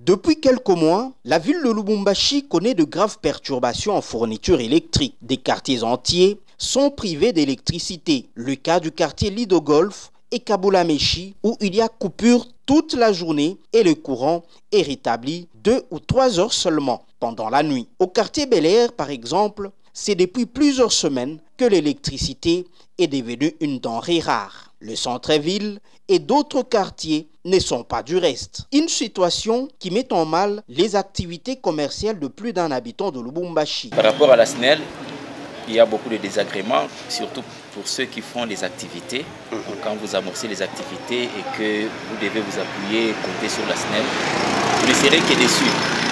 Depuis quelques mois, la ville de Lubumbashi connaît de graves perturbations en fourniture électrique. Des quartiers entiers sont privés d'électricité. Le cas du quartier Lido Golf et Kabulameshi où il y a coupure toute la journée et le courant est rétabli 2 ou 3 heures seulement pendant la nuit. Au quartier Bel Air, par exemple, c'est depuis plusieurs semaines que l'électricité est devenue une denrée rare. Le centre-ville et d'autres quartiers ne sont pas du reste. Une situation qui met en mal les activités commerciales de plus d'un habitant de Lubumbashi. Par rapport à la SNEL, il y a beaucoup de désagréments, surtout pour ceux qui font les activités. Donc, quand vous amorcez les activités et que vous devez vous appuyer, compter sur la SNEL, vous ne serez que déçus.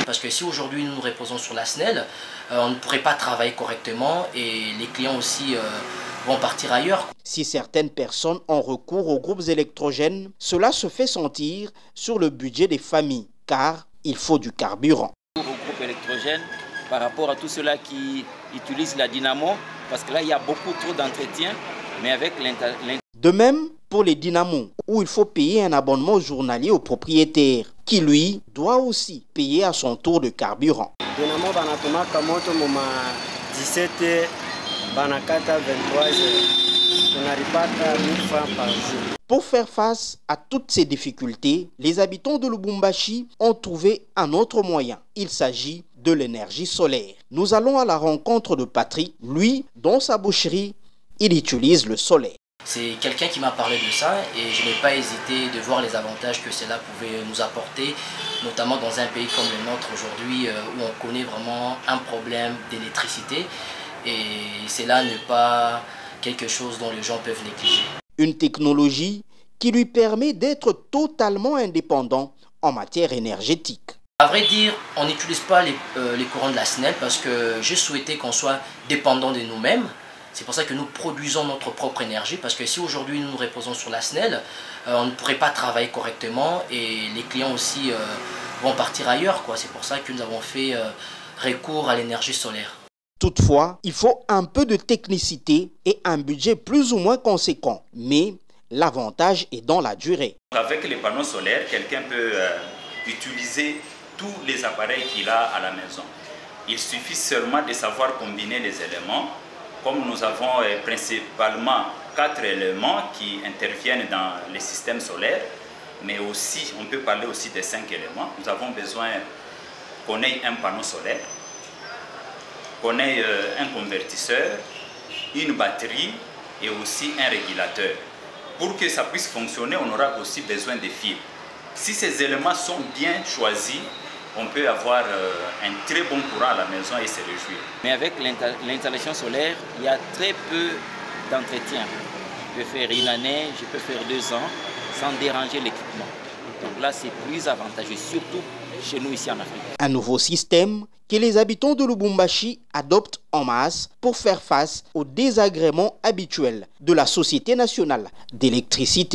Parce que si aujourd'hui nous nous reposons sur la SNEL, on ne pourrait pas travailler correctement et les clients aussi vont partir ailleurs. Si certaines personnes ont recours aux groupes électrogènes, cela se fait sentir sur le budget des familles, car il faut du carburant. Aux groupes électrogènes, par rapport à tous ceux-là qui utilisent la dynamo, parce que là il y a beaucoup trop d'entretien, mais avec De même pour les dynamos, où il faut payer un abonnement journalier au propriétaire, qui lui doit aussi payer à son tour de carburant. Dynamo banatumaka moto moma 17 banakata 23 tunaripata 1000 francs par jour. Pour faire face à toutes ces difficultés, les habitants de Lubumbashi ont trouvé un autre moyen. Il s'agit de l'énergie solaire. Nous allons à la rencontre de Patrick. Lui, dans sa boucherie, il utilise le solaire. C'est quelqu'un qui m'a parlé de ça et je n'ai pas hésité de voir les avantages que cela pouvait nous apporter, notamment dans un pays comme le nôtre aujourd'hui où on connaît vraiment un problème d'électricité et c'est là n'est pas quelque chose dont les gens peuvent négliger. Une technologie qui lui permet d'être totalement indépendant en matière énergétique. À vrai dire, on n'utilise pas les courants de la SNEL parce que j'ai souhaité qu'on soit dépendant de nous-mêmes. C'est pour ça que nous produisons notre propre énergie, parce que si aujourd'hui nous nous reposons sur la SNEL, on ne pourrait pas travailler correctement et les clients aussi vont partir ailleurs. C'est pour ça que nous avons fait recours à l'énergie solaire. Toutefois, il faut un peu de technicité et un budget plus ou moins conséquent, mais l'avantage est dans la durée. Avec les panneaux solaires, quelqu'un peut utiliser tous les appareils qu'il a à la maison. Il suffit seulement de savoir combiner les éléments. Comme nous avons principalement 4 éléments qui interviennent dans les systèmes solaires, mais aussi, on peut parler aussi des 5 éléments. Nous avons besoin qu'on ait un panneau solaire, qu'on ait un convertisseur, une batterie et aussi un régulateur. Pour que ça puisse fonctionner, on aura aussi besoin de fils. Si ces éléments sont bien choisis, on peut avoir un très bon courant à la maison et se réjouir. Mais avec l'installation solaire, il y a très peu d'entretien. Je peux faire une année, je peux faire 2 ans sans déranger l'équipement. Donc là, c'est plus avantageux, surtout chez nous ici en Afrique. Un nouveau système que les habitants de Lubumbashi adoptent en masse pour faire face aux désagréments habituels de la Société nationale d'électricité.